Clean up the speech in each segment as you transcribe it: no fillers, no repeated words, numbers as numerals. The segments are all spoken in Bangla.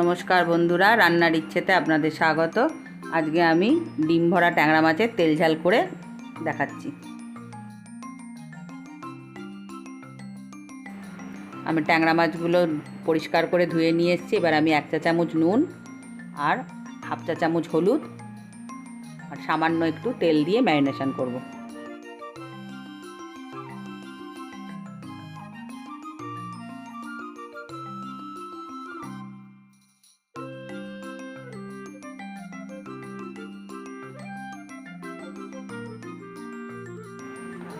নমস্কার বন্ধুরা, রান্নার ইচ্ছেতে আপনাদের স্বাগত। আজকে আমি ডিম ভরা ট্যাংরা মাছের তেল ঝাল করে দেখাচ্ছি। আমি ট্যাংরা মাছগুলো পরিষ্কার করে ধুয়ে নিয়ে এসেছি। এবার আমি 1 চা চামচ নুন আর হাফ চা চামচ হলুদ আর সামান্য একটু তেল দিয়ে ম্যারিনেশন করব।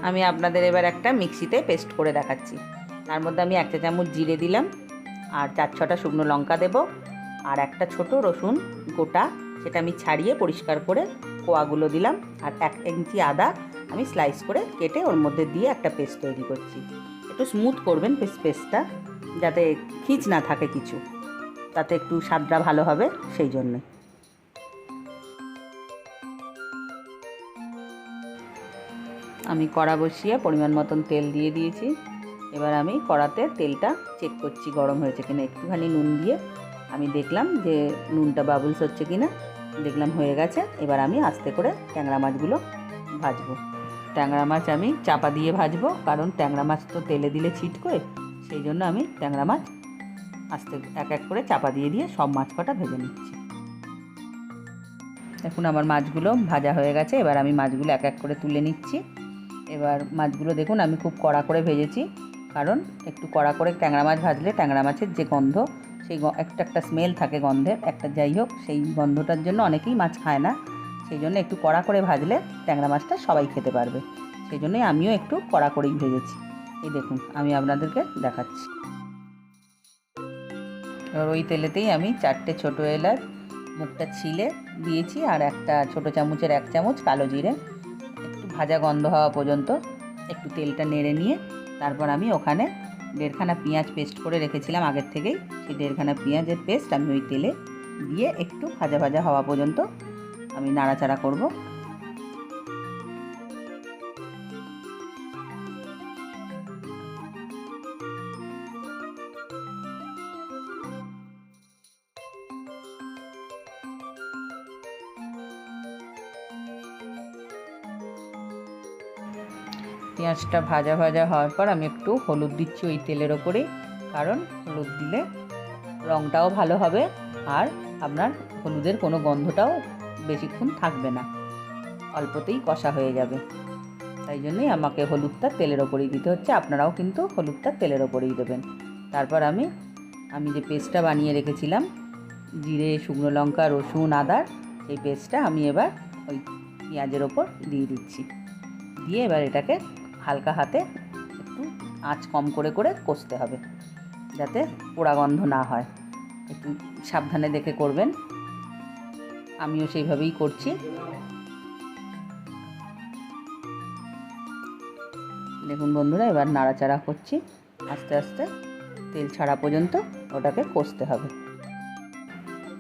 আমি আপনাদের এবার একটা মিক্সিতে পেস্ট করে দেখাচ্ছি। তার মধ্যে আমি 1 চা চামচ জিরে দিলাম আর 4-6টা শুকনো লঙ্কা দেব আর একটা ছোট রসুন গোটা, সেটা আমি ছাড়িয়ে পরিষ্কার করে কোয়াগুলো দিলাম। আর 1 ইঞ্চি আদা আমি স্লাইস করে কেটে ওর মধ্যে দিয়ে একটা পেস্ট তৈরি করছি। একটু স্মুথ করবেন পেস্টটা, যাতে খিঁচ না থাকে কিছু, তাতে একটু স্বাদটা ভালো হবে সেই জন্যে। আমি কড়া বসিয়ে পরিমাণ মতন তেল দিয়ে দিয়েছি। এবার আমি কড়াতে তেলটা চেক করছি গরম হয়েছে কিনা। একটুখানি নুন দিয়ে আমি দেখলাম যে নুনটা বাবলস হচ্ছে কিনা, দেখলাম হয়ে গেছে। এবার আমি আস্তে করে ট্যাংরা মাছগুলো ভাজবো। ট্যাংরা মাছ আমি চাপা দিয়ে ভাজবো, কারণ ট্যাংরা মাছ তো তেলে দিলে ছিটকোয়, সেই জন্য আমি ট্যাংরা মাছ আস্তে এক এক করে চাপা দিয়ে দিয়ে সব মাছ কটা ভেজে নিচ্ছি। দেখুন আমার মাছগুলো ভাজা হয়ে গেছে। এবার আমি মাছগুলো এক এক করে তুলে নিচ্ছি। এবার মাছগুলো দেখুন আমি খুব কড়া করে ভেজেছি, কারণ একটু কড়া করে ট্যাংরা মাছ ভাজলে ট্যাংরা মাছের যে গন্ধ, সেই একটা স্মেল থাকে গন্ধের একটা, যাই হোক সেই গন্ধটার জন্য অনেকেই মাছ খায় না। সেই জন্য একটু কড়া করে ভাজলে ট্যাংরা মাছটা সবাই খেতে পারবে, সেই জন্যই আমিও একটু কড়া করেই ভেজেছি। এই দেখুন আমি আপনাদেরকে দেখাচ্ছি। এবার ওই তেলেতেই আমি 4টে ছোটো এলাচ মুখটা ছিলে দিয়েছি আর একটা ছোটো চামচের 1 চামচ কালো জিরে। একটু ভাজা গন্ধ হওয়া পর্যন্ত একটু তেলটা নেড়ে নিয়ে তারপর আমি ওখানে 1.5খানা পেঁয়াজ পেস্ট করে রেখেছিলাম আগের থেকেই, সেই 1.5খানা পেঁয়াজের পেস্ট আমি ওই তেলে দিয়ে একটু ভাজা ভাজা হওয়া পর্যন্ত আমি নাড়াচাড়া করব। পেঁয়াজটা ভাজা ভাজা হওয়ার পর আমি একটু হলুদ দিচ্ছি ওই তেলের ওপরে, কারণ হলুদ দিলে রঙটাও ভালো হবে আর আপনার হলুদের কোনো গন্ধটাও বেশিক্ষণ থাকবে না, অল্পতেই কষা হয়ে যাবে। তাই জন্যই আমাকে হলুদটা তেলের ওপরেই দিতে হচ্ছে, আপনারাও কিন্তু হলুদটা তেলের ওপরেই দেবেন। তারপর আমি যে পেস্টটা বানিয়ে রেখেছিলাম জিরে, শুকনো লঙ্কা, রসুন, আদার, সেই পেস্টটা আমি এবার ওই পেঁয়াজের ওপর দিয়ে দিচ্ছি। দিয়ে এবার এটাকে হালকা হাতে একটু আঁচ কম করে করে কষতে হবে, যাতে পোড়া গন্ধ না হয়। একটু সাবধানে দেখে করবেন, আমিও সেইভাবেই করছি। দেখুন বন্ধুরা, এবার নাড়াচাড়া করছি আস্তে আস্তে তেল ছাড়া পর্যন্ত ওটাকে কষতে হবে।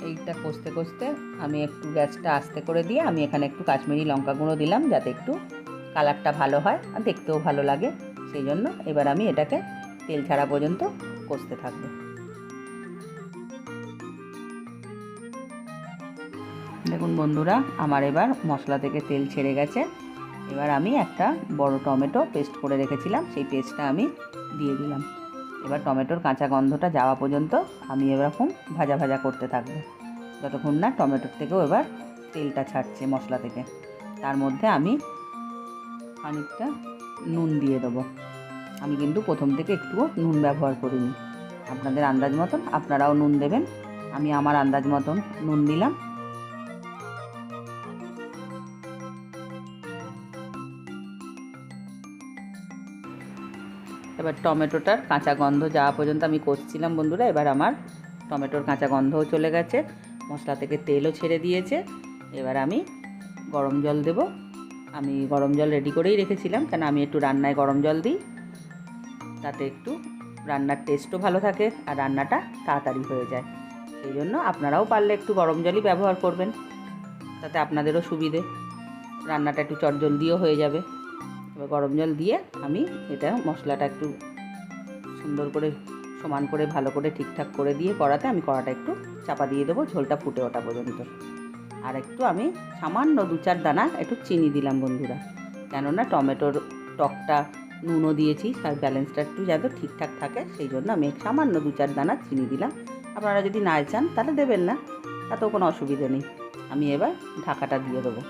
এইটা কষতে কষতে আমি একটু গ্যাসটা আস্তে করে দিয়ে আমি এখানে একটু কাশ্মীরি লঙ্কা গুঁড়ো দিলাম, যাতে একটু কালারটা ভালো হয় আর দেখতেও ভালো লাগে। সেই জন্য এবার আমি এটাকে তেল ছাড়া পর্যন্ত কষতে থাকবো। দেখুন বন্ধুরা, আমার এবার মশলা থেকে তেল ছেড়ে গেছে। এবার আমি একটা বড় টমেটো পেস্ট করে রেখেছিলাম, সেই পেস্টটা আমি দিয়ে দিলাম। এবার টমেটোর কাঁচা গন্ধটা যাওয়া পর্যন্ত আমি এরকম ভাজা ভাজা করতে থাকবো, যতক্ষণ না টমেটোর থেকেও এবার তেলটা ছাড়ছে মশলা থেকে। তার মধ্যে আমি খানিকটা নুন দিয়ে দেবো। আমি কিন্তু প্রথম থেকে একটুও নুন ব্যবহার করিনি, আপনাদের আন্দাজ মতন আপনারাও নুন দেবেন। আমি আমার আন্দাজ মতন নুন দিলাম। এবার টমেটোটার কাঁচা গন্ধ যাওয়া পর্যন্ত আমি কষছিলাম বন্ধুরা। এবার আমার টমেটোর কাঁচা গন্ধও চলে গেছে, মশলা থেকে তেলও ছেড়ে দিয়েছে। এবার আমি গরম জল দেব। আমি গরম জল রেডি করেই রেখেছিলাম, কেন আমি একটু রান্নায় গরম জল দিই, তাতে একটু রান্নার টেস্টও ভালো থাকে আর রান্নাটা তাড়াতাড়ি হয়ে যায়। সেই জন্য আপনারাও পারলে একটু গরম জলই ব্যবহার করবেন, তাতে আপনাদেরও সুবিধে, রান্নাটা একটু চটজলদিও হয়ে যাবে। এবার গরম জল দিয়ে আমি এটা মশলাটা একটু সুন্দর করে সমান করে ভালো করে ঠিকঠাক করে দিয়ে কড়াতে আমি কড়াটা একটু চাপা দিয়ে দেবো ঝোলটা ফুটে ওঠা পর্যন্ত। আর একটু আমি সামান্য 2-4 দানা একটু চিনি দিলাম বন্ধুরা, কেননা টমেটোর টকটা নুনও দিয়েছি, আর ব্যালেন্সটা একটু যাতে ঠিকঠাক থাকে সেই জন্য আমি সামান্য 2-4 দানা চিনি দিলাম। আপনারা যদি না চান তাহলে দেবেন না, তাতেও কোনো অসুবিধা নেই। আমি এবার ঢাকাটা দিয়ে দেবো।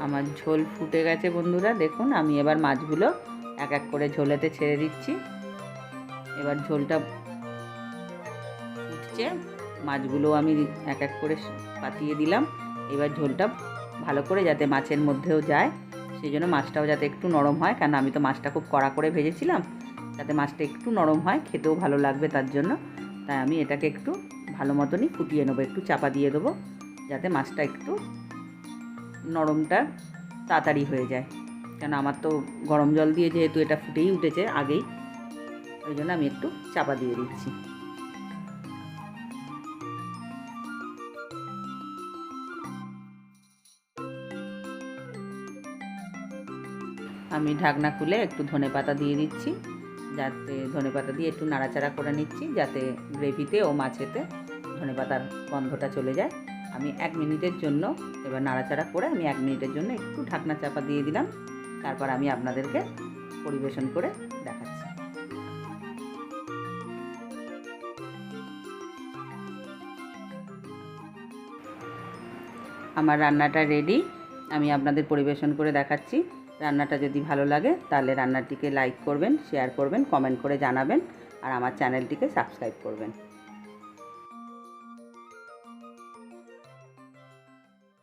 আমার ঝোল ফুটে গেছে বন্ধুরা, দেখুন আমি এবার মাছগুলো এক এক করে ঝোলেতে ছেড়ে দিচ্ছি। এবার ঝোলটা ফুটছে, মাছগুলো আমি এক এক করে পাতিয়ে দিলাম। এবার ঝোলটা ভালো করে যাতে মাছের মধ্যেও যায়, সেই জন্য মাছটাও যাতে একটু নরম হয়, কারণ আমি তো মাছটা খুব কড়া করে ভেজেছিলাম, যাতে মাছটা একটু নরম হয়, খেতেও ভালো লাগবে তার জন্য। তাই আমি এটাকে একটু ভালো মতনই ফুটিয়ে নেবো, একটু চাপা দিয়ে দেবো যাতে মাছটা একটু নরমটা তাড়াতাড়ি হয়ে যায়। কেন আমার তো গরম জল দিয়ে যেহেতু এটা ফুটেই উঠেছে আগেই, ওই জন্য আমি একটু চাপা দিয়ে দিচ্ছি। আমি ঢাকনা খুলে একটু ধনেপাতা দিয়ে দিচ্ছি, যাতে ধনেপাতা দিয়ে একটু নাড়াচাড়া করে নিচ্ছি, যাতে গ্রেভিতে ও মাছেতে ধনেপাতার গন্ধটা চলে যায়। আমি 1 মিনিটের জন্য এবার নাড়াচাড়া করে আমি 1 মিনিটের জন্য একটু ঢাকনা চাপা দিয়ে দিলাম। তারপর আমি আপনাদেরকে পরিবেশন করে দেখাচ্ছি। আমার রান্নাটা রেডি, আমি আপনাদের পরিবেশন করে দেখাচ্ছি। রান্নাটা যদি ভালো লাগে তাহলে রান্নাটিকে লাইক করবেন, শেয়ার করবেন, কমেন্ট করে জানাবেন, আর আমার চ্যানেলটিকে সাবস্ক্রাইব করবেন।